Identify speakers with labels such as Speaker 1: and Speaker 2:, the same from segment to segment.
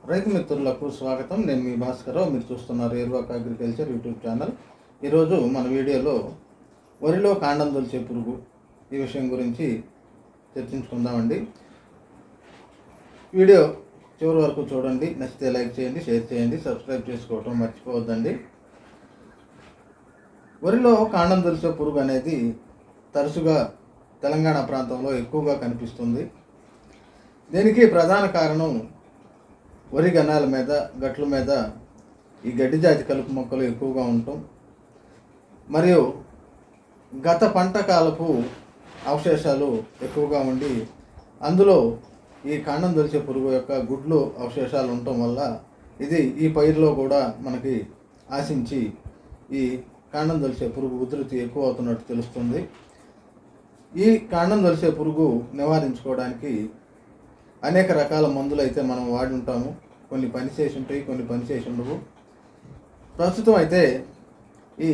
Speaker 1: రైతు మిత్రులకు స్వాగతం. నేను మీ భాస్కరరావు. మీరు చూస్తున్నారు ఏర్వాక్ అగ్రికల్చర్ యూట్యూబ్ ఛానల్. ఈరోజు మన వీడియోలో వరిలో కాండం తొలిచే పురుగు ఈ విషయం గురించి చర్చించుకుందామండి. వీడియో చివరి వరకు చూడండి. నచ్చితే లైక్ చేయండి, షేర్ చేయండి, సబ్స్క్రైబ్ చేసుకోవటం మర్చిపోవద్దండి. వరిలో కాండం తొలిచే పురుగు అనేది తరచుగా తెలంగాణ ప్రాంతంలో ఎక్కువగా కనిపిస్తుంది. దీనికి ప్రధాన కారణం వరి గన్నాల మీద, గట్ల మీద ఈ గడ్డి జాతి కలుపు మొక్కలు ఎక్కువగా ఉండటం, మరియు గత పంట కాలపు అవశేషాలు ఎక్కువగా ఉండి అందులో ఈ కాండం తొలిచే పురుగు యొక్క గుడ్లు అవశేషాలు ఉండటం వల్ల ఇది ఈ పైరులో కూడా మనకి ఆశించి ఈ కాండం తొలిచే పురుగు ఉధృతి ఎక్కువ అవుతున్నట్టు తెలుస్తుంది. ఈ కాండం తొలిచే పురుగు నివారించుకోవడానికి అనేక రకాల మందులు అయితే మనం వాడి ఉంటాము. కొన్ని పనిచేసి ఉంటాయి, కొన్ని పనిచేసి ఉండవు. ప్రస్తుతం అయితే ఈ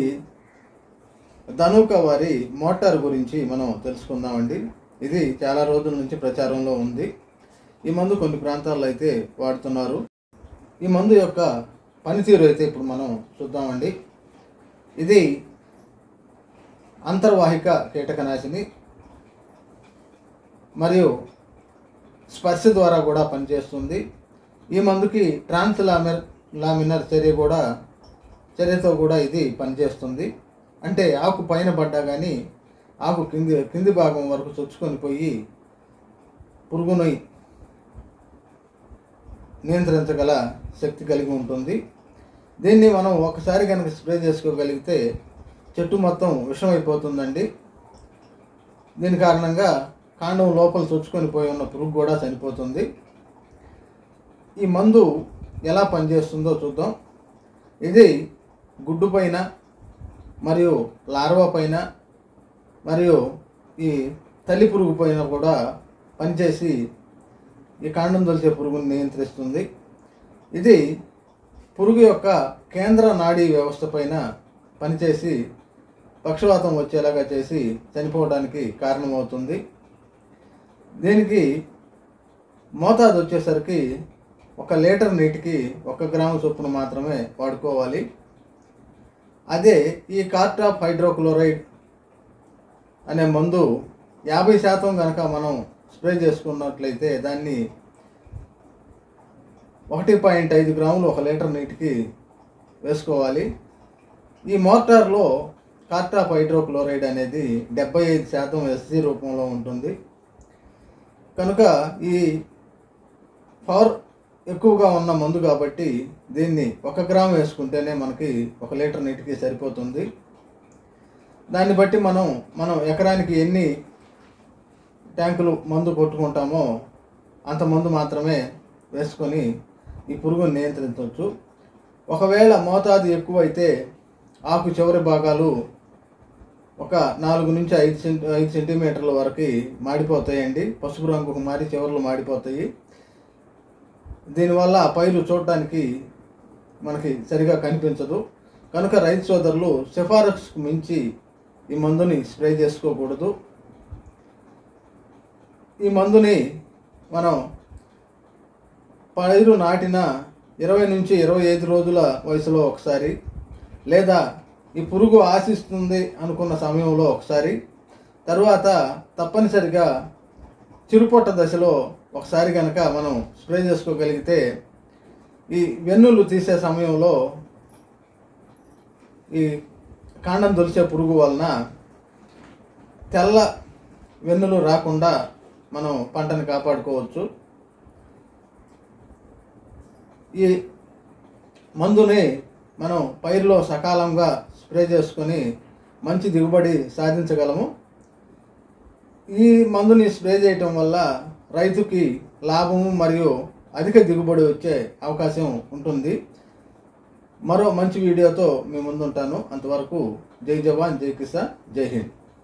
Speaker 1: ధనుక వారి మోటార్ గురించి మనం తెలుసుకుందామండి. ఇది చాలా రోజుల నుంచి ప్రచారంలో ఉంది. ఈ మందు కొన్ని ప్రాంతాల్లో అయితే వాడుతున్నారు. ఈ మందు యొక్క పనితీరు అయితే ఇప్పుడు మనం చూద్దామండి. ఇది అంతర్వాహిక కీటకనాశిని మరియు స్పర్శ ద్వారా కూడా పనిచేస్తుంది. ఈ మందుకి లామినర్ చర్యతో కూడా ఇది పనిచేస్తుంది. అంటే ఆకు పైన పడ్డా కానీ ఆకు కింది భాగం వరకు చొచ్చుకొని పోయి పురుగుని నియంత్రించగల శక్తి కలిగి ఉంటుంది. దీన్ని మనం ఒకసారి కనుక స్ప్రే చేసుకోగలిగితే చెట్టు మొత్తం విషమైపోతుందండి. దీని కారణంగా కాండం లోపల చొచ్చుకొని పోయి ఉన్న పురుగు కూడా చనిపోతుంది. ఈ మందు ఎలా పనిచేస్తుందో చూద్దాం. ఇది గుడ్డు పైన మరియు లార్వా పైన మరియు ఈ తల్లి పురుగు పైన కూడా పనిచేసి ఈ కాండం తొలిచే పురుగుని నియంత్రిస్తుంది. ఇది పురుగు యొక్క కేంద్ర నాడీ వ్యవస్థ పైన పనిచేసి పక్షవాతం వచ్చేలాగా చేసి చనిపోవడానికి కారణమవుతుంది. దీనికి మోతాదు వచ్చేసరికి 1 లీటర్ నీటికి 1 గ్రాము చొప్పున మాత్రమే వాడుకోవాలి. అదే ఈ కార్టాప్ హైడ్రోక్లోరైడ్ అనే మందు 50% కనుక మనం స్ప్రే చేసుకున్నట్లయితే దాన్ని 1.5 గ్రాములు 1 లీటర్ నీటికి వేసుకోవాలి. ఈ మోటార్లో కార్టాప్ హైడ్రోక్లోరైడ్ అనేది 75% ఎస్జీ రూపంలో ఉంటుంది. కనుక ఈ పవర్ ఎక్కువగా ఉన్న మందు కాబట్టి దీన్ని 1 గ్రాము వేసుకుంటేనే మనకి 1 లీటర్ నీటికి సరిపోతుంది. దాన్ని బట్టి మనం ఎకరానికి ఎన్ని ట్యాంకులు మందు కొట్టుకుంటామో అంత మందు మాత్రమే వేసుకొని ఈ పురుగును నియంత్రించవచ్చు. ఒకవేళ మోతాదు ఎక్కువైతే ఆకు చివరి భాగాలు ఒక 4 నుంచి 5 సెంటీమీటర్ల వరకు మాడిపోతాయండి. పసుపు రంగుకు మారి చివర్లు మాడిపోతాయి. దీనివల్ల పైరు చూడటానికి మనకి సరిగా కనిపించదు. కనుక రైతు సోదరులు సిఫారసుకు మించి ఈ మందుని స్ప్రే చేసుకోకూడదు. ఈ మందుని మనం పైరు నాటిన 20 నుంచి 25 రోజుల వయసులో ఒకసారి, లేదా ఈ పురుగు ఆశిస్తుంది అనుకున్న సమయంలో ఒకసారి, తరువాత తప్పనిసరిగా చిరుపొట్ట దశలో ఒకసారి కనుక మనం స్ప్రే చేసుకోగలిగితే ఈ వెన్నులు తీసే సమయంలో ఈ కాండం తొలిచే పురుగు వలన తెల్ల వెన్నులు రాకుండా మనం పంటను కాపాడుకోవచ్చు. ఈ మందుని మనం పైరులో సకాలంగా స్ప్రే చేసుకొని మంచి దిగుబడి సాధించగలము. ఈ మందుని స్ప్రే చేయటం వల్ల రైతుకి లాభము మరియు అధిక దిగుబడి వచ్చే అవకాశం ఉంటుంది. మరో మంచి వీడియోతో మీ ముందుంటాను. అంతవరకు జై జవాన్, జై కిసాన్, జై హింద్.